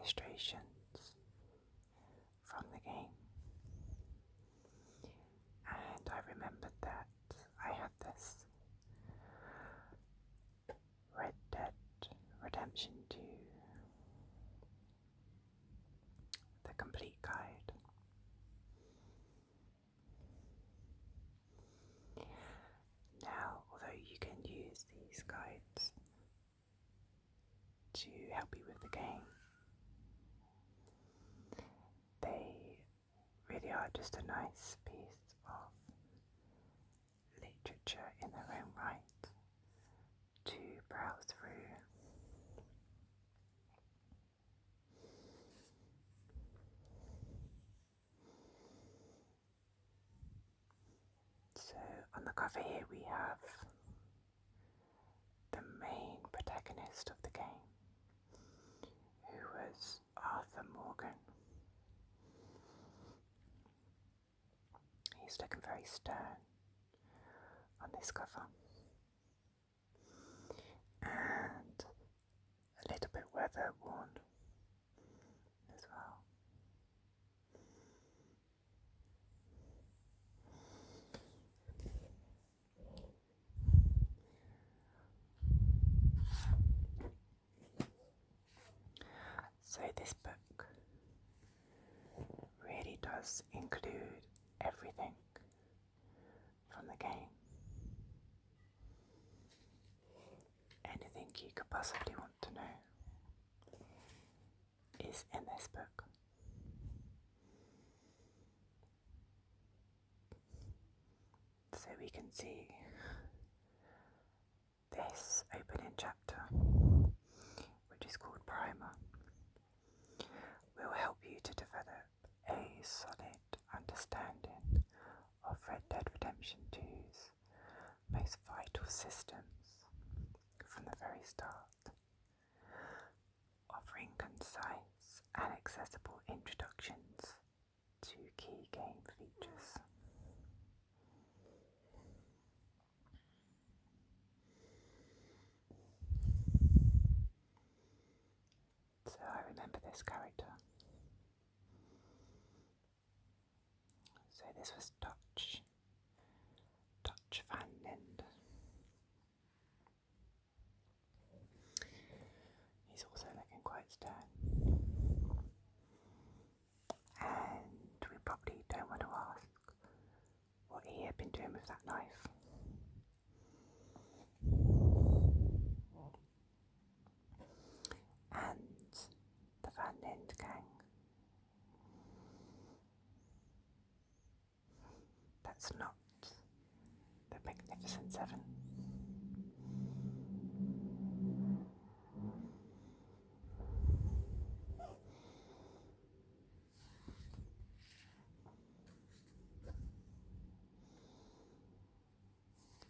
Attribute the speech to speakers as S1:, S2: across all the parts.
S1: illustrations from the game, and I remembered that I had this Red Dead Redemption 2, the complete guide. Now, although you can use these guides to help you with the game, they really are just a nice piece of literature in their own right to browse through. So on the cover here we have the main protagonist of the game, who was Arthur Morgan. He's looking very stern on this cover, and a little bit weather worn as well. So this book really does include everything from the game. Anything you could possibly want to know is in this book. So we can see this opening chapter, which is called Primer, will help you to develop a solid understanding of Red Dead Redemption 2's most vital systems from the very start, offering concise and accessible introductions to key game features. So I remember this character. So this was Dutch Van Lind. He's also looking quite stern. And we probably don't want to ask what he had been doing with that knife. And the Van Lind gang. That's not the Magnificent Seven.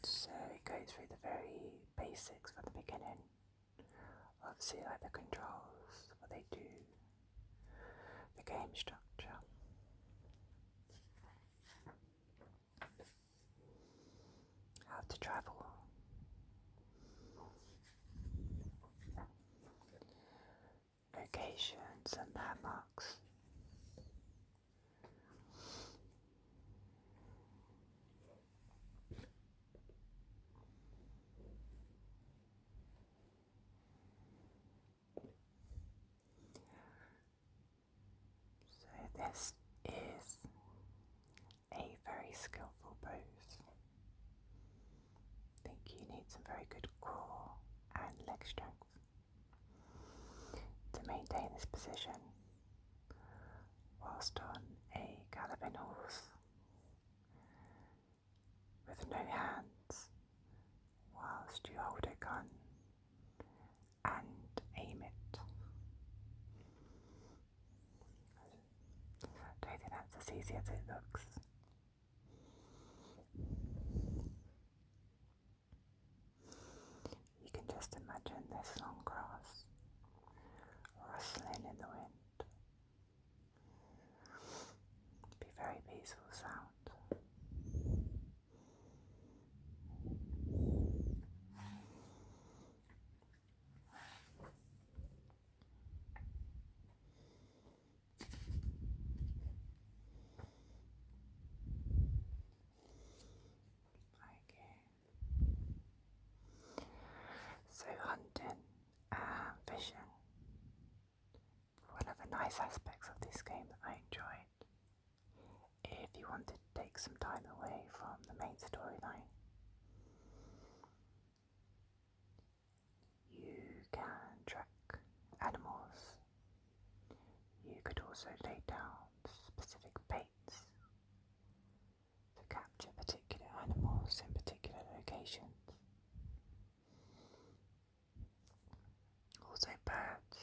S1: So it goes through the very basics from the beginning. Obviously, like the controls, what they do, the game structure. How to travel. Locations and landmarks. So this is a very skillful pose. I think you need some very good core and leg strength to maintain this position whilst on a galloping horse with no hands, whilst you hold a gun and aim it. I don't think that's as easy as it looks. You can just imagine this long grass rustling in the wind. It'd be very peaceful sound. nice aspects of this game that I enjoyed. If you wanted to take some time away from the main storyline, you can track animals. You could also lay down specific baits to capture particular animals in particular locations. Also birds,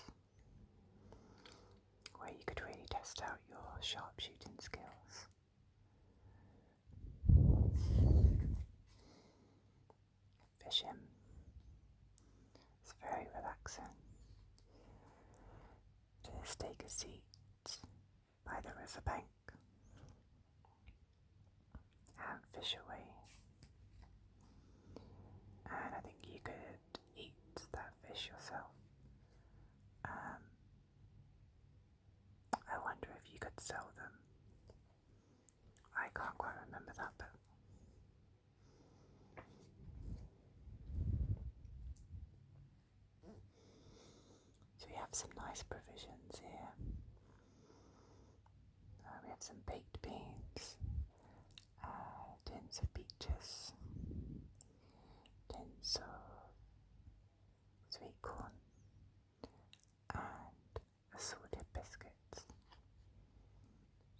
S1: where you could really test out your sharpshooting skills. Fishing is very relaxing. Just take a seat by the riverbank and fish away. And I think you could eat that fish yourself. I wonder if you could sell them. I can't quite remember that, but so we have some nice provisions here. We have some baked beans, tins of peaches, tins of sweet corn, and assorted biscuits.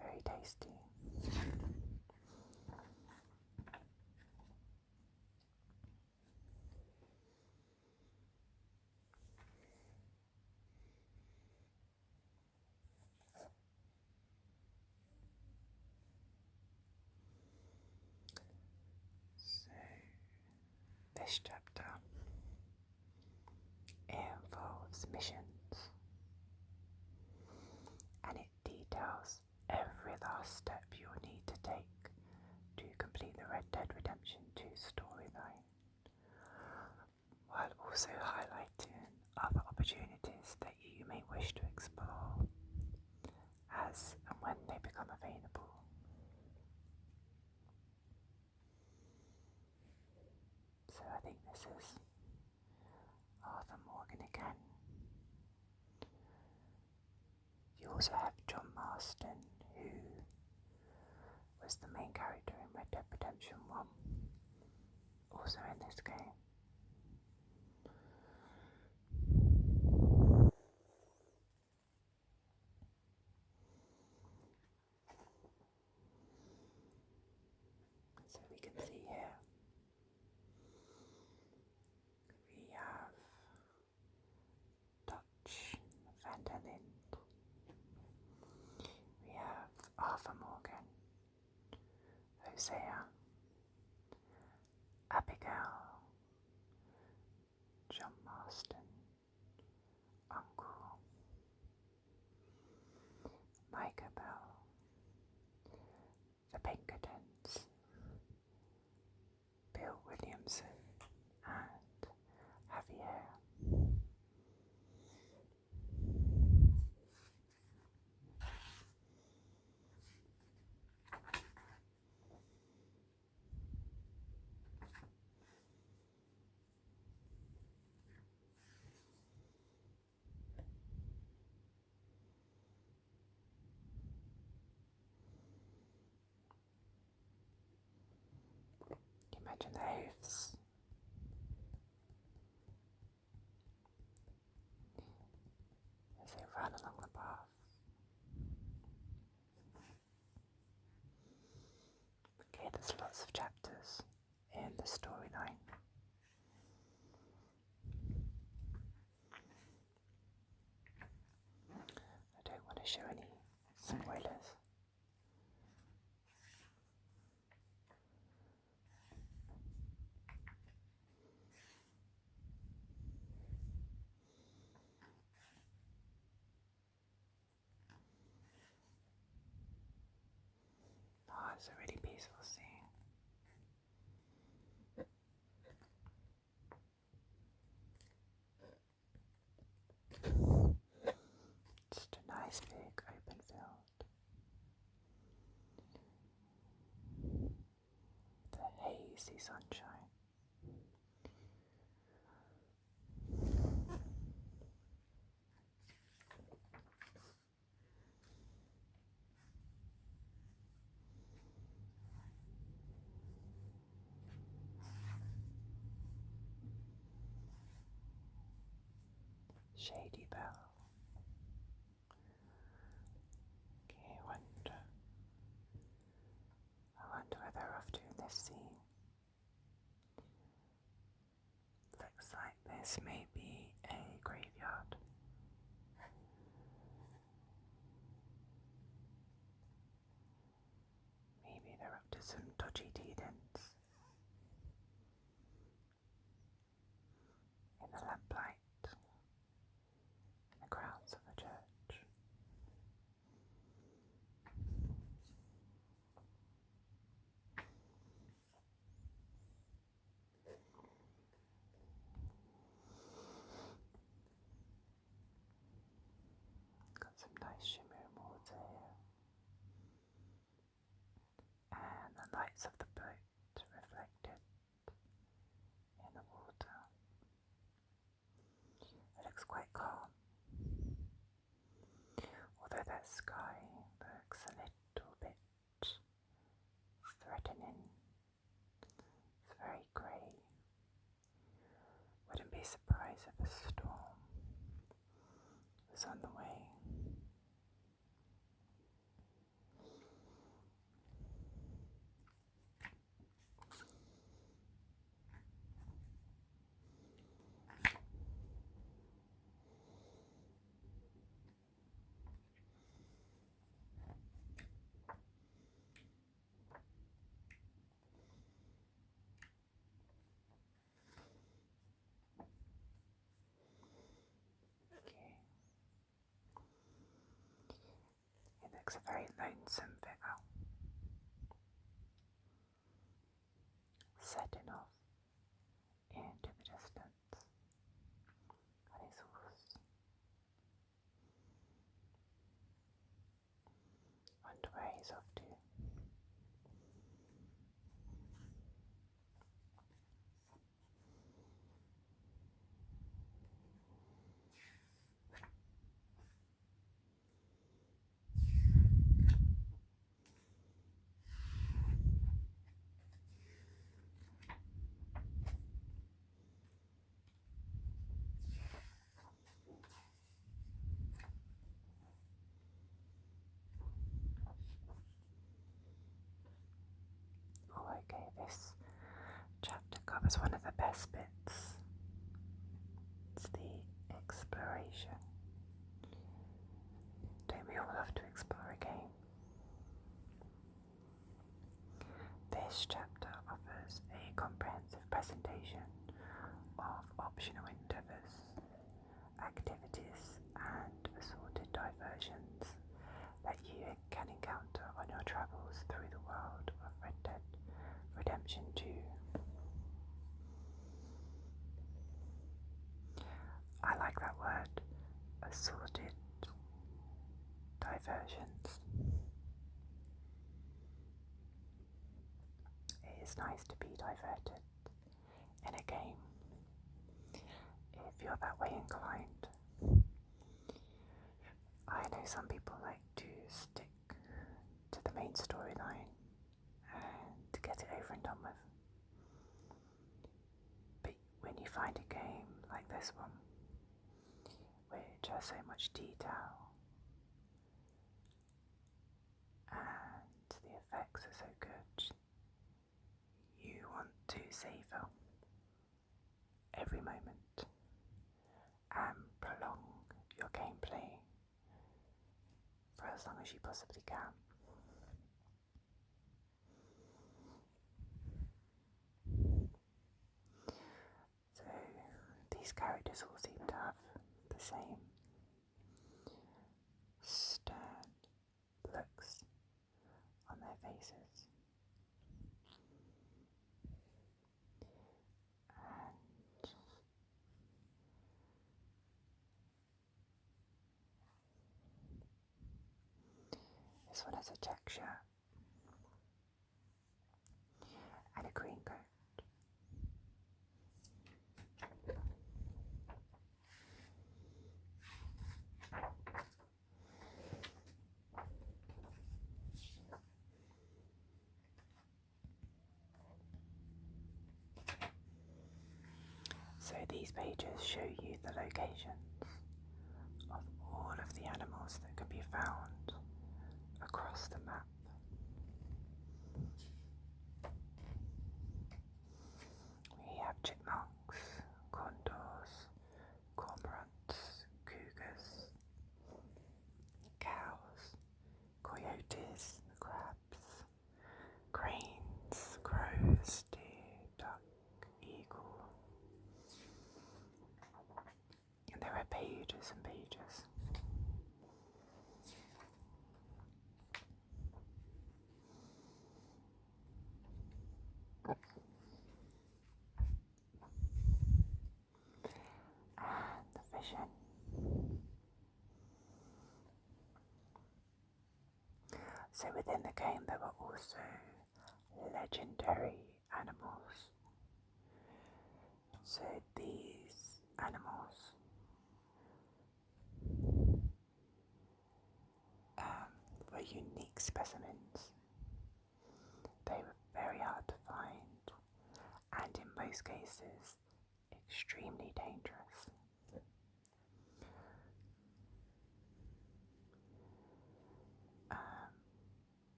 S1: Very tasty. So, this chapter involves missions, and it details every last step you'll need to take to complete the Red Dead Redemption 2 storyline, while also highlighting other opportunities that you may wish to explore as and when they become available. So I think this is Arthur Morgan again. You also have John Marston, who was the main character in Red Dead Redemption 1, also in this game. So we can see here, we have Dutch Van der Linde, we have Arthur Morgan, Hosea, Abigail, John Marston, Uncle, Micah Bell, the Pinkertons, Bill Williamson, and Javier. Imagine the hoofs. As they run along the path. Okay, there's lots of chapters in the storyline. I don't want to show any spoilers. Oh, it's a really peaceful scene. Just a nice big open field. The hazy sunshine. shady bell. Okay, I wonder where they're off to in this scene. Looks like this may be a graveyard. Maybe they're up to some dodgy dealings. In the lamplight, in the grounds of the church. Got some nice shimmering water here. And the lights of the boat reflected in the water. It looks quite calm, although that sky looks a little bit threatening. It's very grey. Wouldn't be surprised if a storm was on the way. It looks a very lonesome figure, setting off into the distance on his horse. Wonder where he's off to. Oh, okay, this chapter covers one of the best bits. It's the exploration. Don't we all love to explore a game? This chapter offers a comprehensive presentation of optional endeavours, activities and assorted diversions that you can encounter on your travels through the world of Red Dead Redemption 2. I like that word, assorted diversions. It is nice to be diverted in a game if you're that way inclined. I know some people like to stick to the main storyline and get it over and done with. But when you find a game like this one, which has so much detail and the effects are so good, you want to savour every moment and prolong your gameplay for as long as you possibly can. So these characters all seem to have the same stern looks on their faces. And this one has a check shirt and a green coat. So these pages show you the locations So within the game there were also legendary animals. So these animals were unique specimens. They were very hard to find and in most cases extremely dangerous.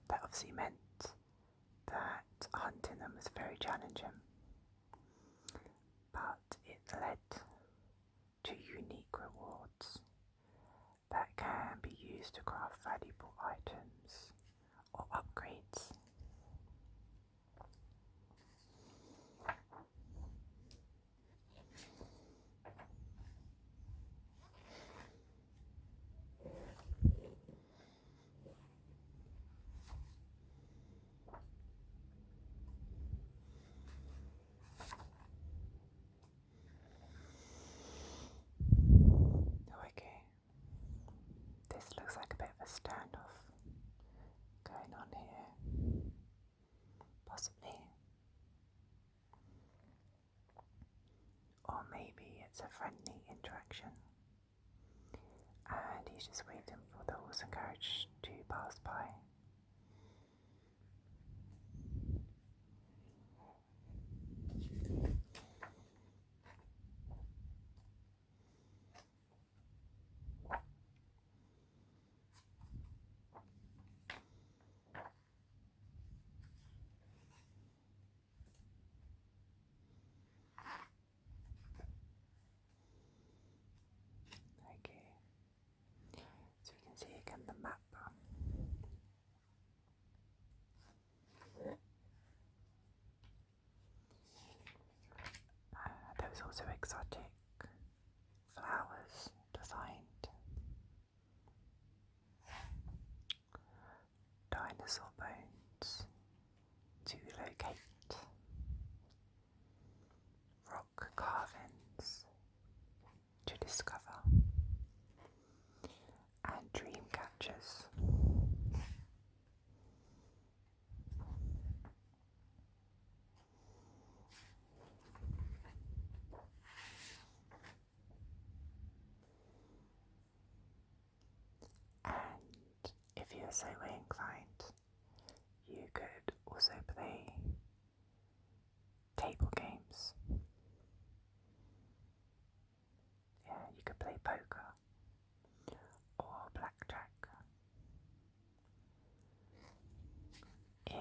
S1: That obviously meant that hunting them was very challenging, but it led to unique rewards that can be used to craft valuable items or upgrades. Okay, this looks like a bit of a standoff going on here, possibly. Or maybe it's a friendly interaction and he's just waiting for the horse and carriage to pass by. Okay, so we can see again the map. There was also exotic flowers to find, dinosaur bones to locate, rock carvings to discover, and dream catchers. And if you're so inclined, you could also play table games. Yeah, you could play poker or blackjack in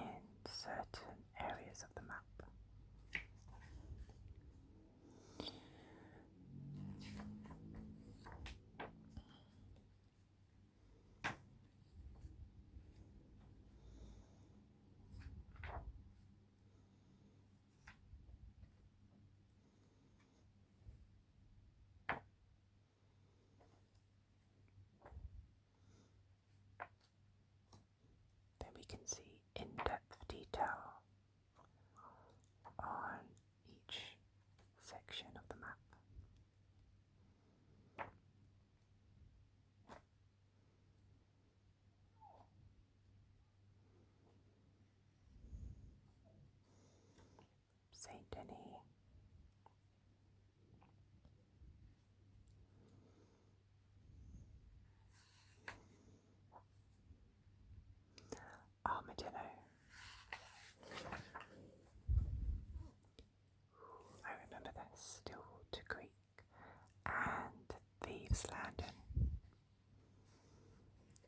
S1: certain areas of the map. Then we can see in-depth detail on each section of the map. Saint Denis, Armadillo. I remember that, Stillwater Creek and Thieves Landing.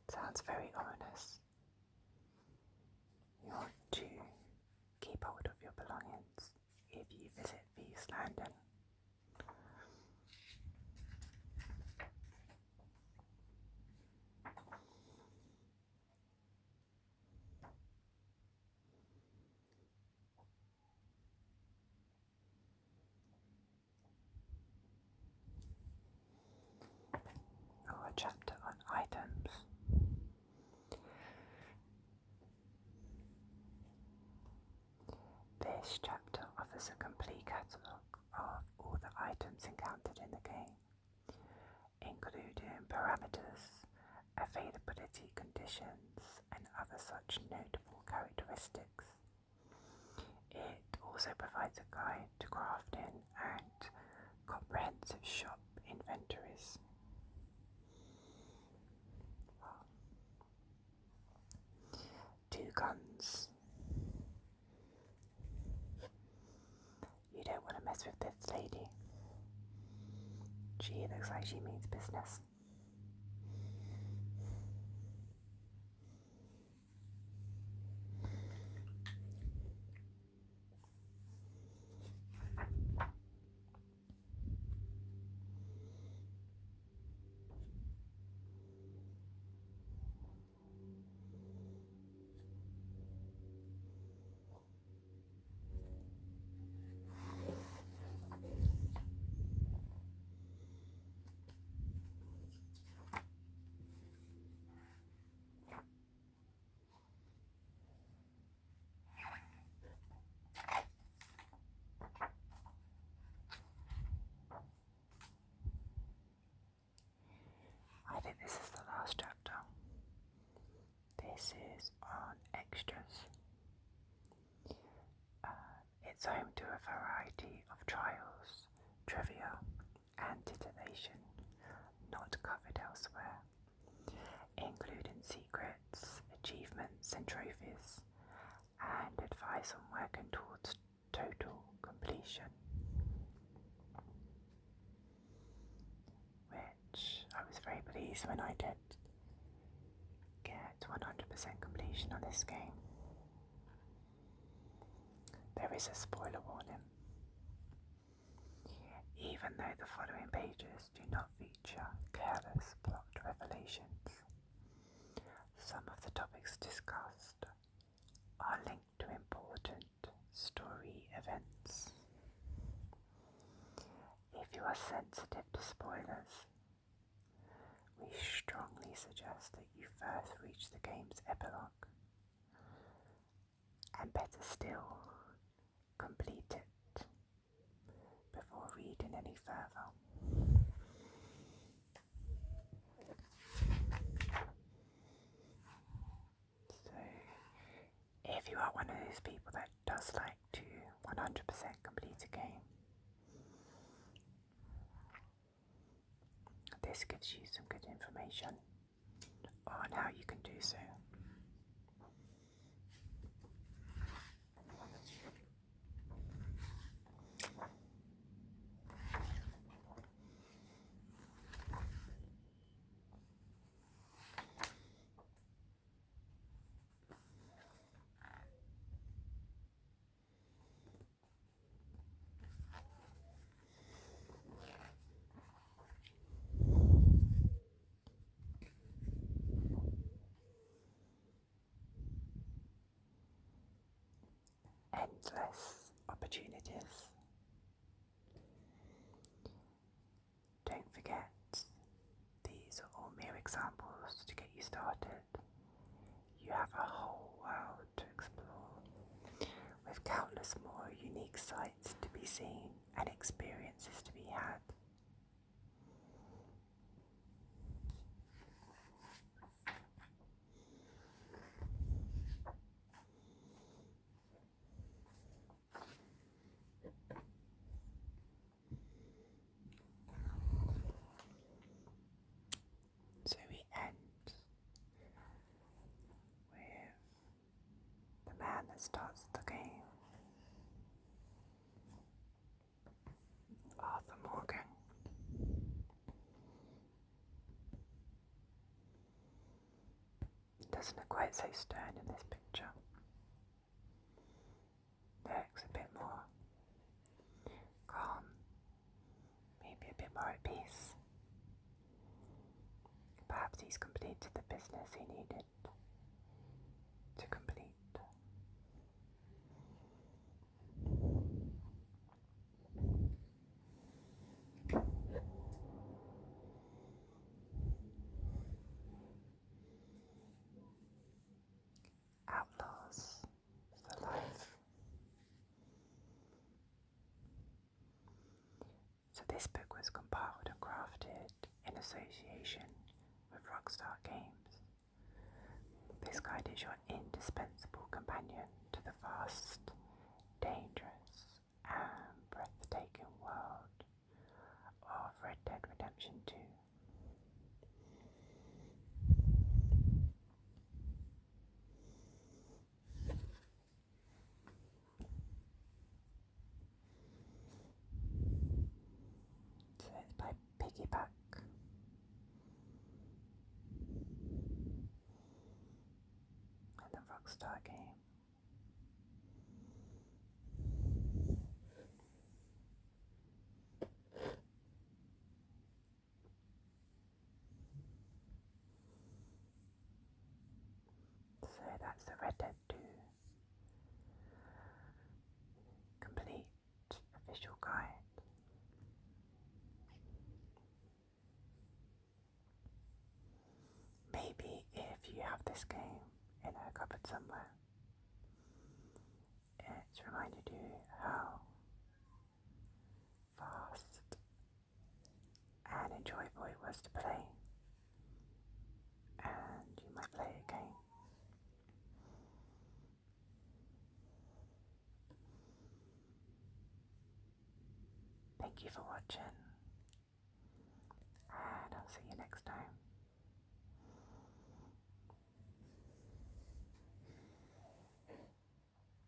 S1: Sounds very ominous. You want to keep hold of your belongings if you visit Thieves Landing. Or a chapter on items. This chapter offers a complete catalogue of all the items encountered in the game, including parameters, availability conditions, and other such notable characteristics. It also provides a guide to crafting and comprehensive shop inventories. Two guns. You don't want to mess with this lady. She looks like she means business. I think this is the last chapter. This is on extras. It's home to a variety of trials, trivia, and titillation not covered elsewhere, including secrets, achievements, and trophies, and advice on working towards total completion. Which I was very pleased when I did get 100% completion on this game. There is a spoiler warning. Even though the following pages do not feature careless plot revelations, some of the topics discussed are linked to important story events. If you are sensitive to spoilers, we strongly suggest that you first reach the game's epilogue, and better still, complete it before reading any further. So, if you are one of those people that does like to 100% complete a game, this gives you some good information on how you can do so. Endless opportunities. Don't forget, these are all mere examples to get you started. You have a whole world to explore, with countless more unique sights to be seen and experiences to be had. So we end with the man that starts the game, Arthur Morgan. Doesn't look quite so stern in this picture. Looks a bit more calm, maybe a bit more at peace. Perhaps he's completed the business he needed to complete. Outlaws for life. So this book was compiled and crafted in association with Rockstar Games. This guide is your indispensable companion to the vast, dangerous, and breathtaking world of Red Dead Redemption 2. So it's by Piggyback. And the Rockstar game. So that's the Red Dead 2 complete official guide. Maybe if you have this game in a cupboard somewhere, it's reminded you how fast and enjoyable it was to play, and you might play it again. Thank you for watching.